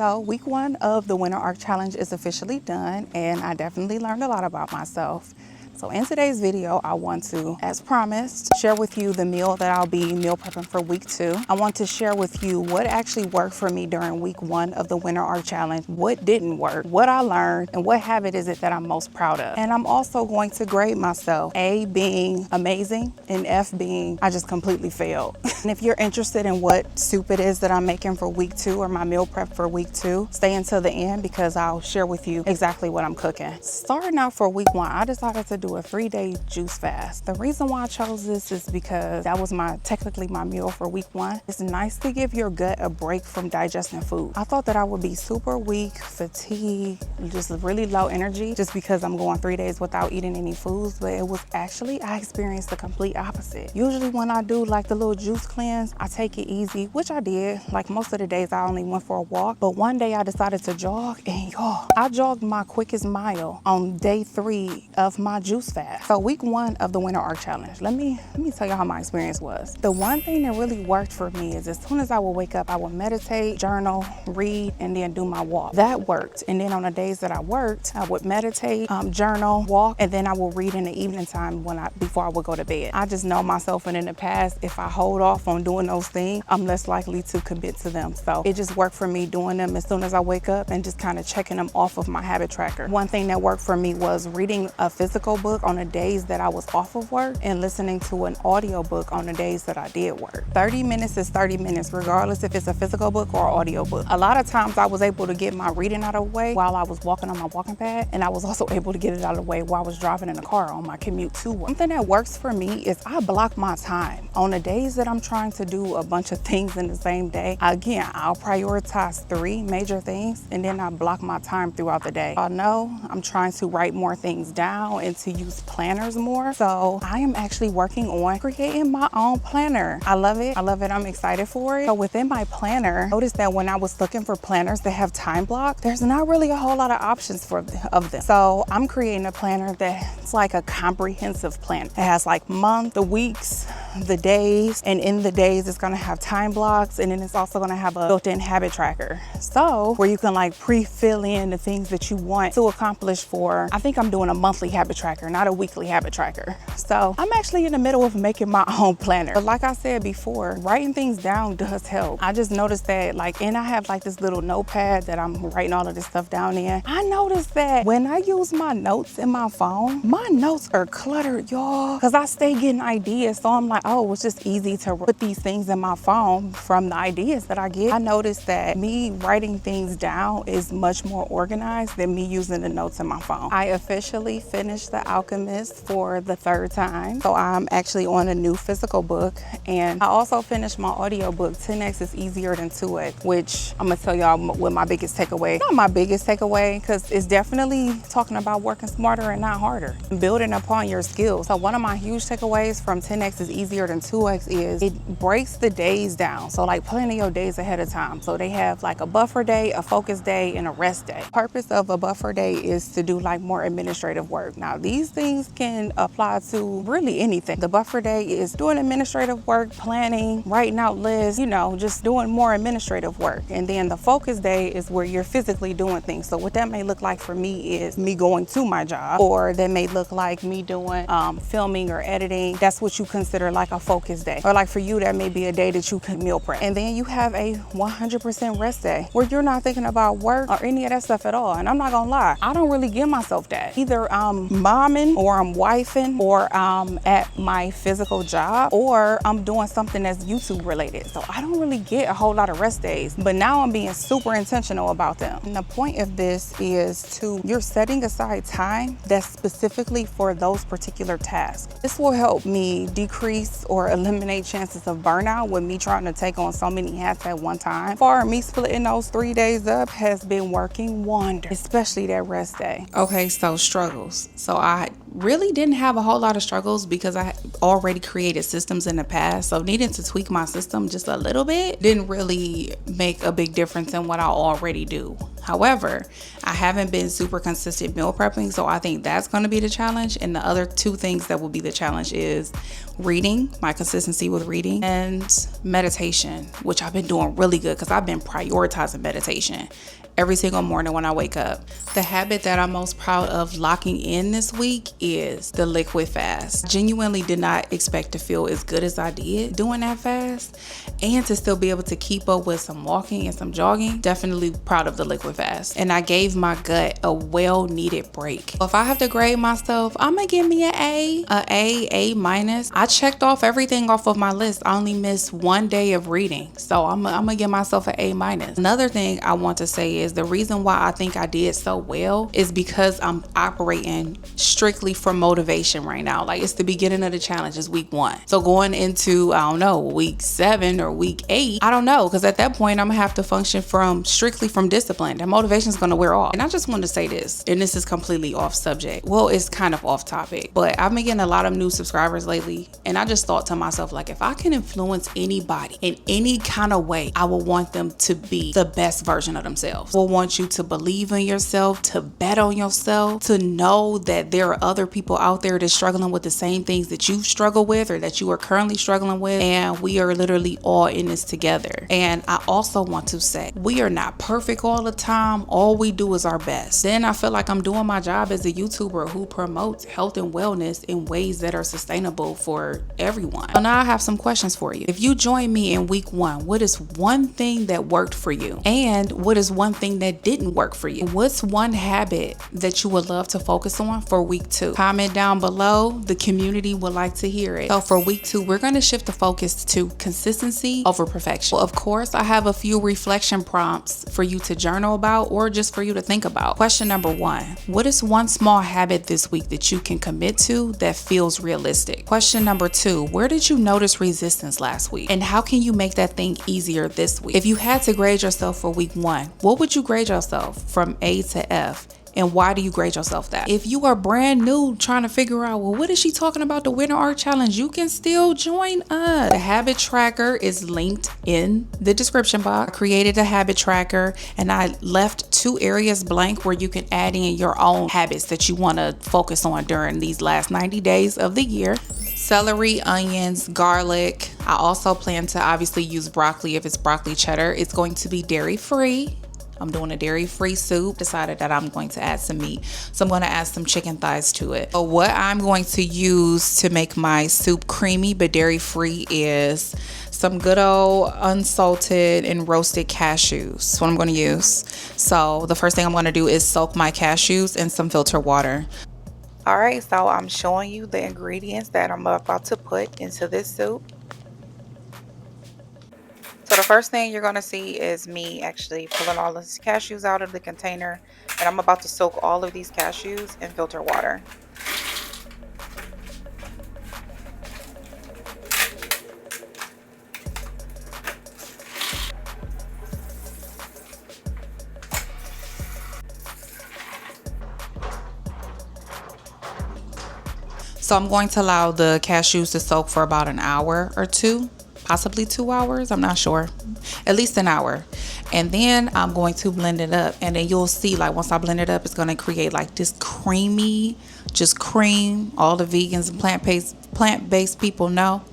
So week 1 of the Winter Arc Challenge is officially done, and I definitely learned a lot about myself. So in today's video, I want to, as promised, share with you the meal that I'll be meal prepping for week 2. I want to share with you what actually worked for me during week 1 of the Winter Arc Challenge, what didn't work, what I learned, and what habit is it that I'm most proud of. And I'm also going to grade myself, A being amazing and F being I just completely failed. And if you're interested in what soup it is that I'm making for week 2 or my meal prep for week 2, stay until the end because I'll share with you exactly what I'm cooking. Starting out for week 1, I decided to do a 3-day juice fast. The reason why I chose this is because that was technically my meal for week 1. It's nice to give your gut a break from digesting food. I thought that I would be super weak, fatigued, just really low energy just because I'm going 3 days without eating any foods, but it was actually, I experienced the complete opposite. Usually when I do like the little juice cleanse, I take it easy, which I did. Like most of the days I only went for a walk, but one day I decided to jog, and y'all, I jogged my quickest mile on day 3 of my juice fast. So week 1 of the Winter Arc Challenge, let me tell you how my experience was. The one thing that really worked for me is as soon as I would wake up, I would meditate, journal, read, and then do my walk. That worked. And then on the days that I worked, I would meditate, journal, walk, and then I would read in the evening time before I would go to bed. I just know myself, and in the past, if I hold off on doing those things, I'm less likely to commit to them. So it just worked for me doing them as soon as I wake up and just kind of checking them off of my habit tracker. One thing that worked for me was reading a physical book on the days that I was off of work and listening to an audio book on the days that I did work. 30 minutes is 30 minutes, regardless if it's a physical book or audio book. A lot of times I was able to get my reading out of the way while I was walking on my walking pad, and I was also able to get it out of the way while I was driving in the car on my commute to work. Something that works for me is I block my time. On the days that I'm trying to do a bunch of things in the same day, again, I'll prioritize 3 major things, and then I block my time throughout the day. I know I'm trying to write more things down and to use planners more. So I am actually working on creating my own planner. I love it. I love it. I'm excited for it. So within my planner, notice that when I was looking for planners that have time block, there's not really a whole lot of options of them. So I'm creating a planner that's like a comprehensive plan. It has like month, the weeks, the days, and in the days it's gonna have time blocks, and then it's also gonna have a built-in habit tracker. So where you can like pre-fill in the things that you want to accomplish for, I think I'm doing a monthly habit tracker, not a weekly habit tracker. So I'm actually in the middle of making my own planner. But like I said before, writing things down does help. I just noticed that and I have like this little notepad that I'm writing all of this stuff down in. I noticed that when I use my notes in my phone, my notes are cluttered, y'all, because I stay getting ideas. So I'm like, oh, it's just easy to put these things in my phone from the ideas that I get. I noticed that me writing things down is much more organized than me using the notes in my phone. I officially finished The Alchemist for the 3rd time. So I'm actually on a new physical book, and I also finished my audio book, 10x is easier than 2x, which I'm gonna tell y'all what my biggest takeaway. Not my biggest takeaway, because it's definitely talking about working smarter and not harder, building upon your skills. So one of my huge takeaways from 10x is easier than 2x is it breaks the days down. So like planning your days ahead of time. So they have like a buffer day, a focus day, and a rest day. Purpose of a buffer day is to do like more administrative work. Now these things can apply to really anything. The buffer day is doing administrative work, planning, writing out lists, just doing more administrative work. And then the focus day is where you're physically doing things. So what that may look like for me is me going to my job, or that may look like me doing filming or editing. That's what you consider like a focus day. Or like for you, that may be a day that you can meal prep. And then you have a 100% rest day where you're not thinking about work or any of that stuff at all. And I'm not gonna lie, I don't really give myself that. Either I'm momming, or I'm wifing, or I'm at my physical job, or I'm doing something that's YouTube related. So I don't really get a whole lot of rest days, but now I'm being super intentional about them. And the point of this is you're setting aside time that's specifically for those particular tasks. This will help me decrease or eliminate chances of burnout with me trying to take on so many hats at one time. For me, splitting those 3 days up has been working wonders, especially that rest day. Okay, so struggles. So I really didn't have a whole lot of struggles because I already created systems in the past. So needing to tweak my system just a little bit didn't really make a big difference in what I already do. However, I haven't been super consistent meal prepping, so I think that's going to be the challenge. And the other two things that will be the challenge is reading, my consistency with reading, and meditation, which I've been doing really good because I've been prioritizing meditation every single morning when I wake up. The habit that I'm most proud of locking in this week is the liquid fast. Genuinely did not expect to feel as good as I did doing that fast, and to still be able to keep up with some walking and some jogging. Definitely proud of the liquid fast. And I gave my gut a well-needed break. If I have to grade myself, I'm gonna give me an A minus. I checked off everything off of my list. I only missed one day of reading, so I'm gonna give myself an A minus. Another thing I want to say is the reason why I think I did so well is because I'm operating strictly from motivation right now. Like, it's the beginning of the challenge, it's week 1. So going into, I don't know, week 7 or week 8, I don't know, because at that point I'm gonna have to function strictly from discipline. And motivation is gonna wear off. And I just want to say this, and this is completely off subject. Well, it's kind of off topic, but I've been getting a lot of new subscribers lately, and I just thought to myself, like, if I can influence anybody in any kind of way, I will want them to be the best version of themselves. Will want you to believe in yourself, to bet on yourself, to know that there are other people out there that's struggling with the same things that you struggle with or that you are currently struggling with, and we are literally all in this together. And I also want to say, we are not perfect all the time. All we do is our best. Then I feel like I'm doing my job as a YouTuber who promotes health and wellness in ways that are sustainable for everyone. So now I have some questions for you. If you join me in week 1, what is one thing that worked for you? And what is one thing that didn't work for you? What's one habit that you would love to focus on for week 2? Comment down below. The community would like to hear it. So for week 2, we're going to shift the focus to consistency over perfection. Well, of course, I have a few reflection prompts for you to journal about or just for you to think about. Question number 1, what is one small habit this week that you can commit to that feels realistic? Question number 2, where did you notice resistance last week? And how can you make that thing easier this week? If you had to grade yourself for week 1, what would you grade yourself from A to F? And why do you grade yourself that? If you are brand new trying to figure out, well, what is she talking about, the Winter Art Challenge, you can still join us. The habit tracker is linked in the description box. I created a habit tracker and I left 2 areas blank where you can add in your own habits that you want to focus on during these last 90 days of the year. Celery, onions, garlic. I also plan to obviously use broccoli if it's broccoli cheddar. It's going to be dairy free. I'm doing a dairy-free soup. Decided that I'm going to add some meat. So I'm going to add some chicken thighs to it. So what I'm going to use to make my soup creamy but dairy-free is some good old unsalted and roasted cashews. That's what I'm going to use. So the first thing I'm going to do is soak my cashews in some filtered water. All right, so I'm showing you the ingredients that I'm about to put into this soup. So the first thing you're going to see is me actually pulling all of these cashews out of the container, and I'm about to soak all of these cashews in filter water. So I'm going to allow the cashews to soak for about an hour or 2. Possibly 2 hours, I'm not sure, at least an hour. And then I'm going to blend it up, and then you'll see, like, once I blend it up, it's going to create like this creamy, just cream. All the vegans and plant-based people know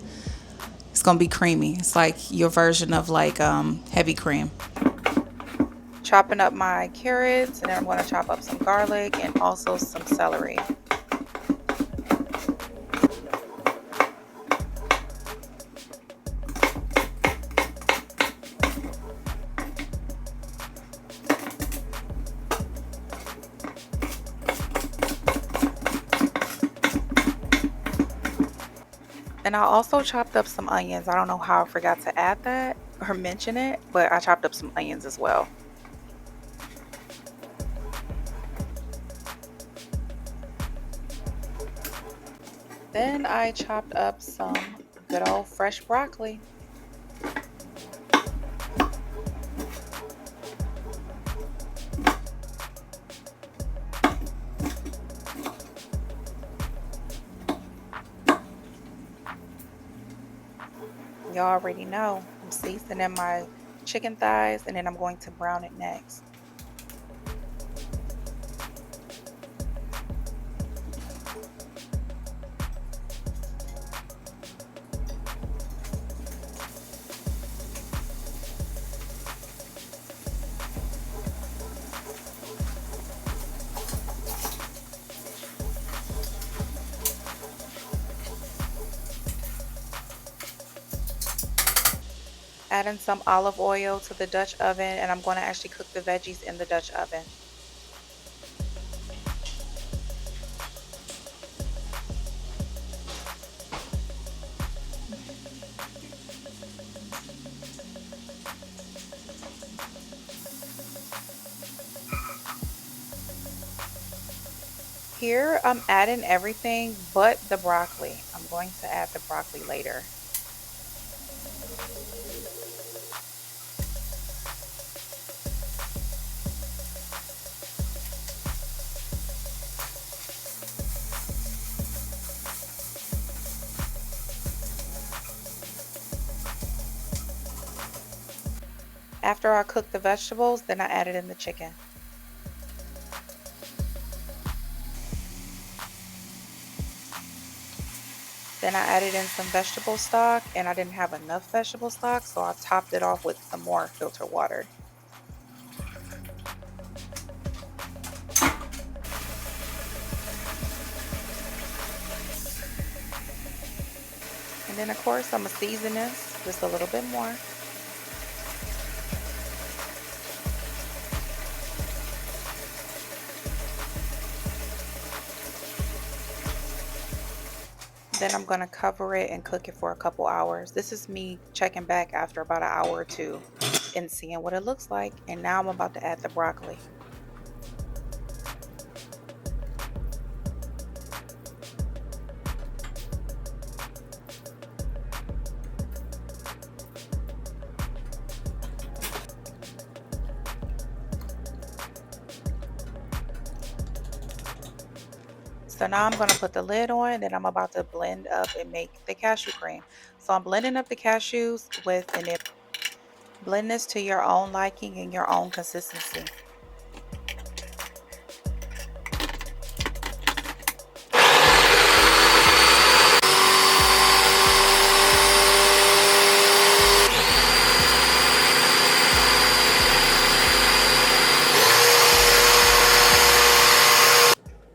it's going to be creamy. It's like your version of like heavy cream. Chopping up my carrots, and then I'm going to chop up some garlic and also some celery. And I also chopped up some onions. I don't know how I forgot to add that or mention it, but I chopped up some onions as well. Then I chopped up some good old fresh broccoli. You already know I'm seasoning my chicken thighs, and then I'm going to brown it next. adding some olive oil to the Dutch oven, and I'm going to actually cook the veggies in the Dutch oven. Here I'm adding everything but the broccoli. I'm going to add the broccoli later. After I cook the vegetables, then I added in the chicken. Then I added in some vegetable stock, and I didn't have enough vegetable stock, so I topped it off with some more filtered water. And then of course I'm going to season this just a little bit more. Then I'm going to cover it and cook it for a couple hours. This is me checking back after about an hour or two and seeing what it looks like. And now I'm about to add the broccoli. So now I'm going to put the lid on, and I'm about to blend up and make the cashew cream. So I'm blending up the cashews with a nib. Blend this to your own liking and your own consistency.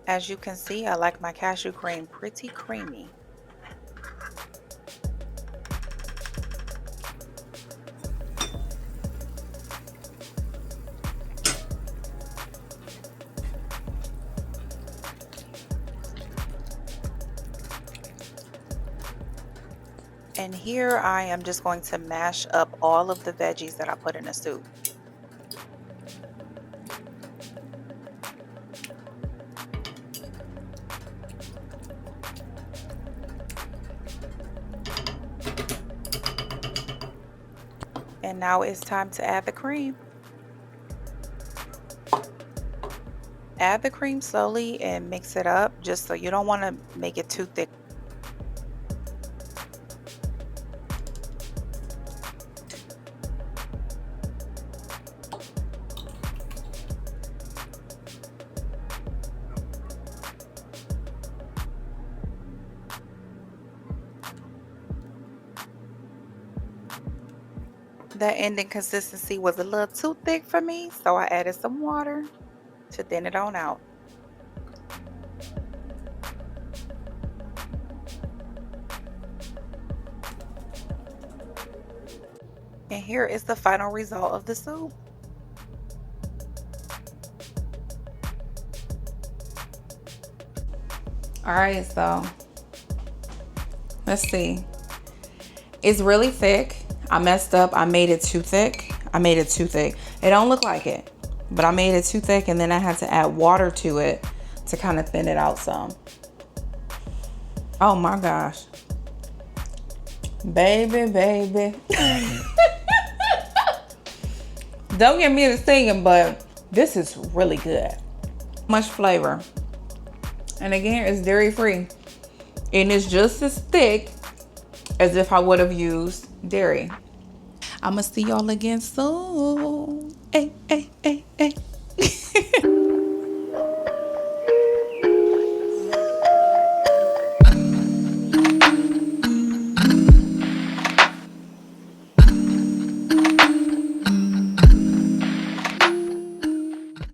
As you can see, I like my cashew cream pretty creamy. And here I am just going to mash up all of the veggies that I put in the soup. And now it's time to add the cream. Add the cream slowly and mix it up, just so you don't want to make it too thick. That ending consistency was a little too thick for me, so I added some water to thin it on out. And here is the final result of the soup. All right, so let's see. It's really thick. I messed up. I made it too thick. It don't look like it, but I made it too thick, and then I had to add water to it to kind of thin it out some. Oh my gosh. Baby. Don't get me to singing, but this is really good. Much flavor. And again, it's dairy free. And it's just as thick as if I would have used dairy. I'ma see y'all again soon. Hey.